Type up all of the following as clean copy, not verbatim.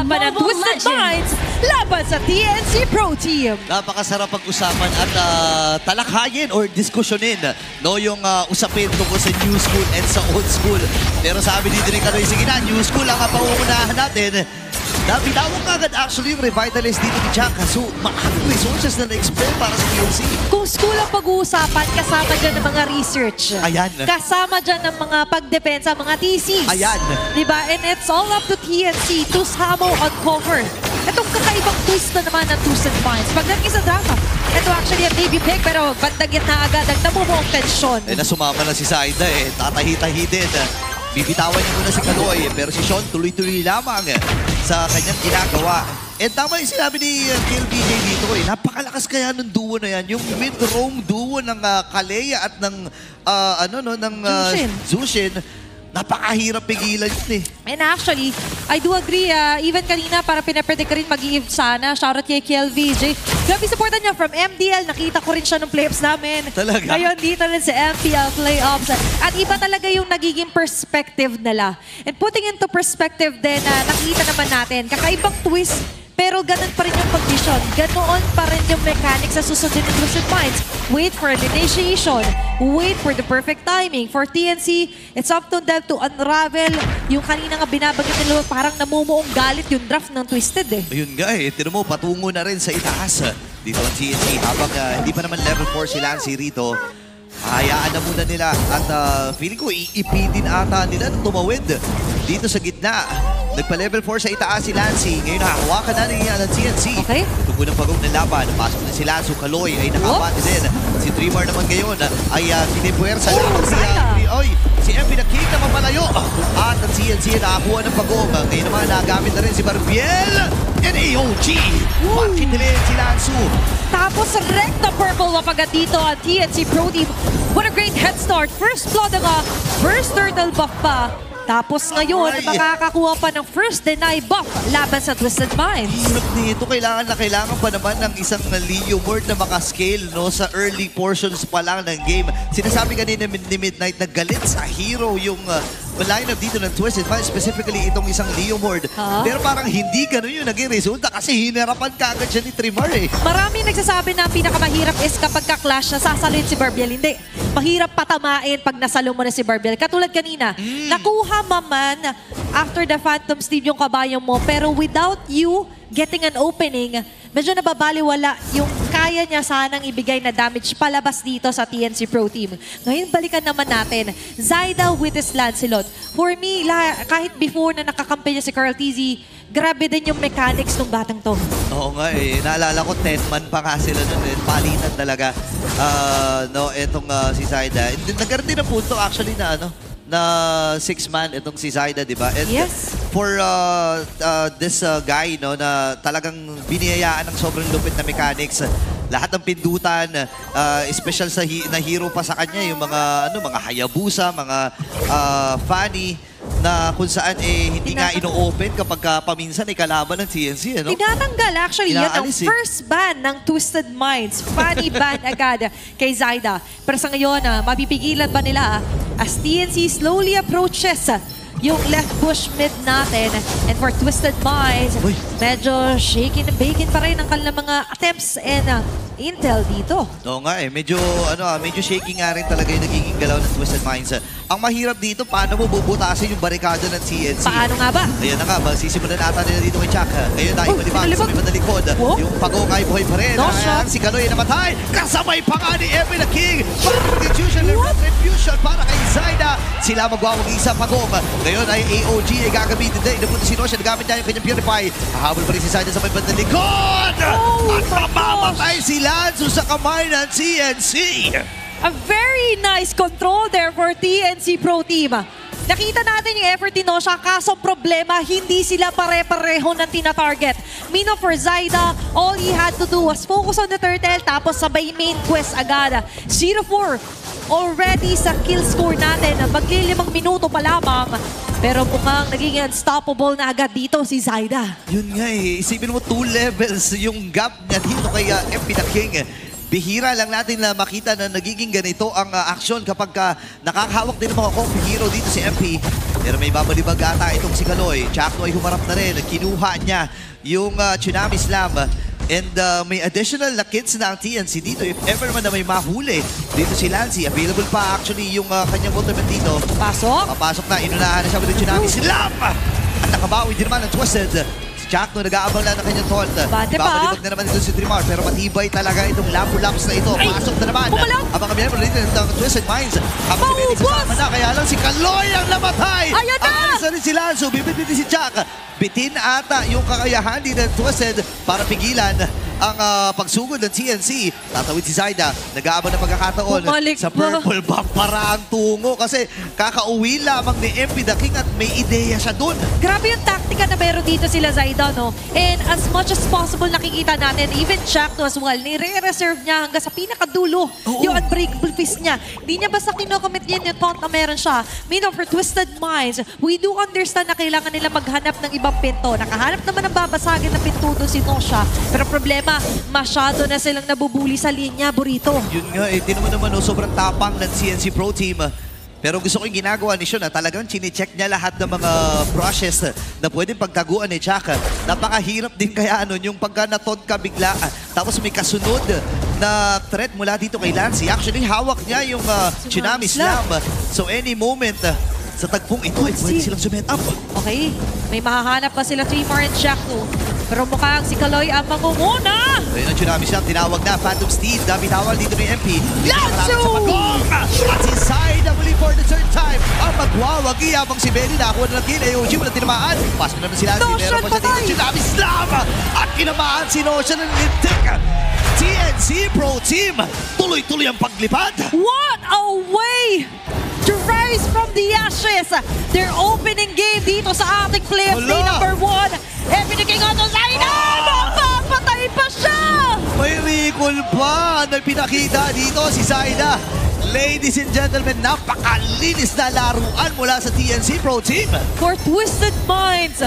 laban ng Twisted Minds laban sa TNC Pro Team. Napakasarap pag-usapan at talakhayin or diskusyonin no, yung usapin tungkol sa new school and sa old school. Pero sabi dito ni Kanoy, sige na, new school ang pauunahan natin. Binawag agad actually yung Revitalist dito ni Jack. So, maraming resources na na-expend para sa TNC. Kung school ang pag-uusapan, kasama dyan ng mga research. Ayan. Kasama dyan ng mga pagdepensa, mga TCs. Ayan. Diba? And it's all up to TNC to somehow uncover itong kakaibang twist na naman ng Twisted Minds. Pagdating sa drama, ito actually ang baby pick, pero bandang gitna agad ang namumuong tensyon. Eh, nasumama na si Zaida eh. Tatahi-tahi din. Bibitawan niya muna si Kaloy, pero si Sean tuloy-tuloy lamang sa kanyang ginagawa. And tama yung sinabi ni Kill BJ dito eh. Napakalakas kaya ng duo na yan. Yung mid-roam duo ng Kalea at ng Zushin. Napakahirap pigilan yun eh. And actually, I do agree, even kanina para pinapredict ka rin mag-i-if sana. Shoutout kay KLVJ. Grabe supportan niya from MDL. Nakita ko rin siya ng playoffs namin. Talaga? Ngayon dito rin sa MPL playoffs. At iba talaga yung nagiging perspective nila. And putting into perspective din, nakita naman natin, kakaibang twist. Pero ganun pa rin yung condition. Ganoon pa rin yung mechanics sa susundin ng Twisted Minds. Wait for the initiation. Wait for the perfect timing. For TNC, it's up to them to unravel yung kanina nga binabagit nila. Parang namumuong galit yung draft ng Twisted eh. Ayun nga eh. Tino mo, patungo na rin sa itaas. Dito ang TNC. Habang hindi pa naman level 4 si Lancy rito. Hayaan na muna nila. At feeling ko, iipitin ata nila na tumawid dito sa gitna. Nagpa-level 4 sa itaas si Lancy. Ngayon nakahawakan na rin ng TNC. Okay. Ito po ng pagong ng laban. Pasok na si Lanzo. Kaloy ay nakabati din. Si Dreamer naman ngayon ay pinipuwersa lang. Si MP na King na mapalayo. At ang TNC nakakuha ng pagong. Ngayon naman nagamit na rin si Barbiel. And AOG. Bakit nila si Lanzo? Tapos recta purple wapagat dito ang TNC Pro Team. What a great head start. First blood nga. First turtle buff pa. Tapos ngayon, makakakuha pa ng first deny buff laban sa Twisted Minds. Hirap nito. Kailangan pa naman ng isang Leo Ward na makascale no, sa early portions pa lang ng game. Sinasabi kanina ni Midnight na galit sa hero yung lineup dito ng Twisted Minds, specifically itong isang Leo Ward. Pero parang hindi ganun yung naging resulta kasi hinarapan ka agad siya ni Trimar eh. Marami nagsasabi na ang pinakamahirap is kapag ka-clash na sasalin si Barbiel. Hindi. Mahirap patamain pag nasalo mo na si Barbiel. Katulad kanina, nakuha man after the Phantom Steed yung kabayo mo, pero without you getting an opening, medyo nababaliwala yung kaya niya sanang ibigay na damage palabas dito sa TNC Pro Team. Ngayon, balikan naman natin. Zaida with his Lancelot. For me, kahit before na nakakampi niya si Carl TZ, grabe din yung mechanics ng batang to. Oo nga eh. Naalala ko, 10-man pa nga sila nun eh. Palitan talaga. No, etong si Zaida. Nagkaroon din ng punto actually na na 6-man itong si Zaida, di ba? And yes. For this guy, no, na talagang biniyayaan ng sobrang lupit na mechanics, lahat ng pindutan, special na hero pa sa kanya, yung mga Hayabusa, mga Fanny, na kung saan hindi nga ino-open kapag paminsan kalaban ng TNC, ano? Tinatanggal actually yan ang first ban ng Twisted Minds. Funny ban agad kay Zaida. Pero sa ngayon, mapipigilan ba nila as TNC slowly approaches yung left push mid natin. And for Twisted Minds, medyo shaking and baking pa rin ang kanilang mga attempts and intel dito. Oo nga eh, medyo shaking nga rin talaga yung nagiging galaw ng Twisted Minds. Ang mahirap dito, paano mo bubutasin yung barikada ng TNC? Paano nga ba? Ayan na nga, magsisimulan ata nila dito kay Chuck. Ngayon tayo malibang sa may madalikod. Yung pagong ay buhay pa rin. Si Kanoy namatay. Kasabay pa nga ni Epi the King. Retribution para kay Zaida. Sila magwawag-isa pagong. Ngayon ay AOG ay gagamitin din. Napunta si Nosha, nagamit niya yung kanyang Purify. Hahabol pa rin si Zaida sa may madalikod. At mamamatay si Lanzo sa kamay ng TNC. A very nice control there for TNC Pro Team. Nakita natin yung effort ni Nosha, kaso problema, hindi sila pare-pareho ng tina-target. Meaning for Zaida, all he had to do was focus on the turtle, tapos sabay main quest agad. 0-4 already sa kill score natin. Maglilimang minuto pa lamang. Pero mukhang naging unstoppable na agad dito si Zaida. Yun nga eh, isipin mo 2 levels yung gap niya dito kay MP the King. bihira lang natin na makita na nagiging ganito ang aksyon kapag nakakahawak din ng mga coffee hero dito si MP. Pero may babalibag ata itong si Kaloy. Chakno ay humarap na rin. Kinuha niya yung Tsunami Slam. And may additional na kits na ang TNC dito. If ever man na may mahuli dito si Lancy. Available pa actually yung kanyang ultimate dito. Pasok? Papasok na. Inunahan na siya with the Tsunami Slam. At nakabawi din naman ang Twisted. Chakno nag-aabang lang ng kanyang taunt. Bate pa. Babalibag na naman ito si Trimar. Pero matibay talaga itong Lambo-Laps na ito. Pasok na naman. Pumalag. Abang kami naman rin ng Twisted Minds. Habang si Benny sasama na. Kaya lang si Kaloy ang namatay. Ayan na! Ang alis na rin si Lanzo. Bibit si Chak. Bitin ata yung kakayahan din ng Twisted para pigilan ang pagsugod ng TNC. Tatawid si Zaida. Nag-aabang na pagkakataon Bumalik sa ba? purple bomb para ang tungo. Kasi kakauwi lamang ni MP the King at may ideya siya dun. Grabe yung taktika na meron dito sila Zaida, no? And as much as possible nakikita natin, even Chakno as well, nire-reserve niya hanggang sa pinakadulo yung unbreakable fist niya. Hindi niya basta kinocommit yan yung taunt na meron siya. Meanwhile, for Twisted Minds, we do understand na kailangan nila maghanap ng ibang pinto. Nakahanap naman ng babasagin na pinto doon si Nosha. Pero problema, masyado na silang nabubuli sa linya, Burrito. Yun nga, tinan mo naman, sobrang tapang ng CNC Pro Team. Pero gusto ko yung ginagawa ni Sean, talagang chine-check niya lahat ng mga brushes na pwedeng pagtaguan ni Chaka. Napakahirap din kaya yung pagka na-taunt ka bigla. Tapos may kasunod na threat mula dito kay Lancy. Actually, hawak niya yung Tsunami Slam. So any moment, sa tagpong ito ay pwede silang sumet up. Okay, may mahahanap pa sila Trimar and Chakno. Pero mukhang si Kaloy ang mangunguna. Ayun ang Tsunami Slam, tinawag na Phantom Steed. Bitawan dito ni MP. Lanzo! At si Zaida muli for the third time. Ang magwawagi habang si Benny nakakuha na ng kill. Ayun, wala tinamaan. Pasok na si Lancy. Notion, Meron pa siya dito. patay! Tsunami Slam! At kinamaan si Notion ng lintik. TNC Pro Team. Tuloy-tuloy ang paglipad. What a way to rise from the ashes. Their opening game dito sa ating playoff day number 1. Everything on the line. Napapatay pa siya! May recall pa na pinakita dito si Zaida. Ladies and gentlemen, napakalinis na laruan mula sa TNC Pro Team. For Twisted Minds,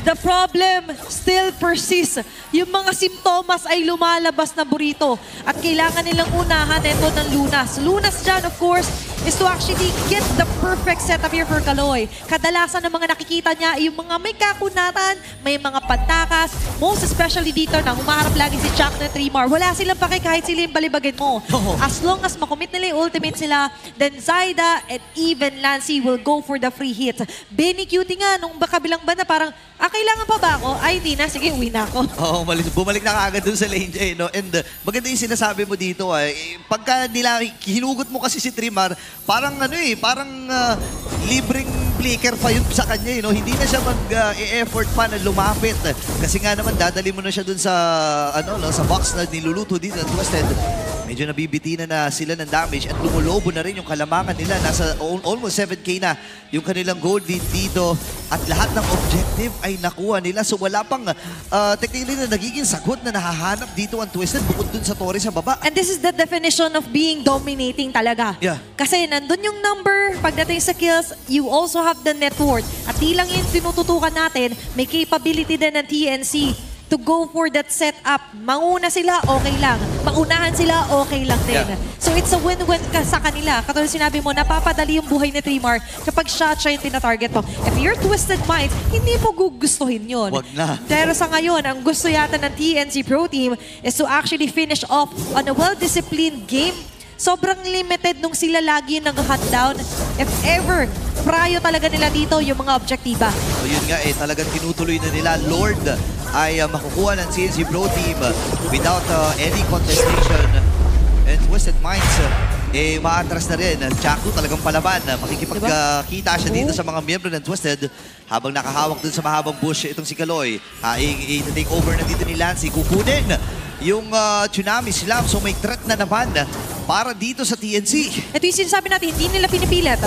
the problem still persists. Yung mga simptomas ay lumalabas na Burrito. At kailangan nilang unahan ito ng Lunas. Lunas dyan, of course, is to actually get the perfect setup here for Kaloy. Kadalasan ng mga nakikita niya, yung mga may kakunatan, may mga pantakas, most especially dito na humaharap lagi si Chak na Trimar. Wala silang pake kahit sila yung balibagin mo. As long as makommit nila yung ultimate sila, then Zaida and even Lancy will go for the free hit. Benny Cutie nga, nung kabilang banda, parang, kailangan pa ba ako? Ay, hindi na. Sige, uwi na ako. Oo, bumalik na kaagad dun sa lane J, no? And maganda yung sinasabi mo dito, pagka nila, hinugot mo kasi si Trimar, parang parang libreng flicker pa yun sa kanya, no? Hindi na siya mag-e-effort pa na lumapit. Kasi nga naman, dadali mo na siya dun sa, sa box na niluluto dito ng Twisted. Medyo nabibiti na sila ng damage at lumulobo na rin yung kalamangan nila. Nasa almost 7K na yung kanilang gold dito. At lahat ng objective ay nakuha nila. So wala pang technically na nagiging sagot na nahahanap dito ang Twisted bukod dun sa Torre sa baba. And this is the definition of being dominating talaga. Yeah. Kasi nandun yung number, pagdating sa kills, you also have the net worth. At di lang yung tinututukan natin, may capability din ng TNC to go for that setup. Mauna sila, okay lang. Maunahan sila, okay lang din. Yeah. So it's a win-win sa kanila. Katulad sinabi mo, napapadali yung buhay ni Trimar kapag siya yung tina-target mo. If you're Twisted Minds, hindi mo gugustuhin yun. Wag na. Pero sa ngayon, ang gusto yata ng TNC Pro Team is to actually finish off on a well-disciplined game. Sobrang limited nung sila lagi nag-hunt down. If ever, prayo talaga nila dito yung mga objektiba. So yun nga talagang tinutuloy na nila. Lord ay makukuha ng CNC Pro Team without any contestation. And Twisted Minds, maatras na rin. Chaku talagang palaban. Makikipagkita siya dito sa mga miyembro ng Twisted habang nakahawak dun sa mahabang bush itong si Kaloy. I-take over na dito ni Lancy. Kukunin yung Tsunami Slam. So may threat na naman para dito sa TNC. Ito yung sinasabi natin, hindi nila pinipilit.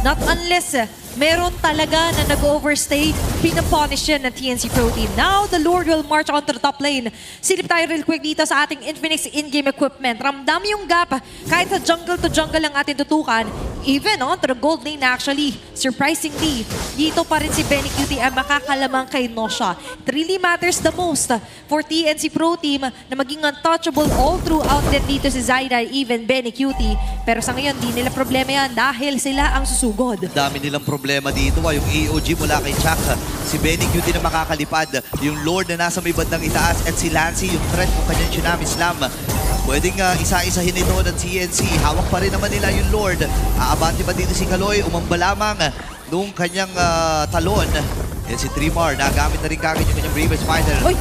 Not unless meron talaga na nag-overstay, pinapunish yan ng TNC Pro Team. Now, the Lord will march onto the top lane. Silip tayo real quick dito sa ating Infinix in-game equipment. Ramdam yung gap. Kahit sa jungle to jungle lang ating tutukan, even onto the gold lane actually. Surprisingly, dito pa rin si Benny QT ang makakalamang kay Nosha. It really matters the most for TNC Pro Team na maging untouchable all throughout din dito si Zydar, even Benny QT. Pero sa ngayon, di nila problema yan dahil sila ang susugod. Dami nilang problema dito. Yung AOG mula kay Chuck, si Benny QT na makakalipad, yung Lord na nasa may bandang itaas, at si Lancy, yung threat ng kanyang Tsunami Slam. Pwedeng isa-isahin ito ng TNC. Hawak pa rin naman nila yung Lord. Aabante pa dito si Kaloy. Umamba lamang nung kanyang talon. Yan si Trimar. Nagamit na rin kagad yung kanyang Bravest Fighter. Uy,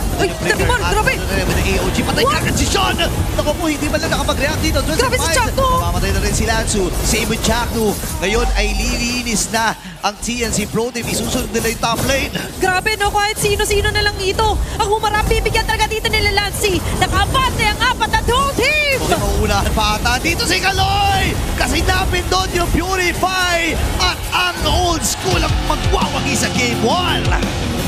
Trimar, grabe! With the AOG. Patay kagad si Sean! Naku po, hindi man lang nakapag-react dito. Grabe si Chakno! Mamatay na rin si Lansu. Same with Chakno. Ngayon ay lilinis na ang TNC Pro Team. Isusunod nila yung top lane. Grabe no, kahit sino-sino na lang ito. Ang humarap, bibigyan talaga dito nila Lancy. Nakabante ang apat na dual team! Okay, mauunahan pa ata. Dito si Kaloy! Kasi napin doon yung Purify at ang old school ang magwawagi sa Game 1.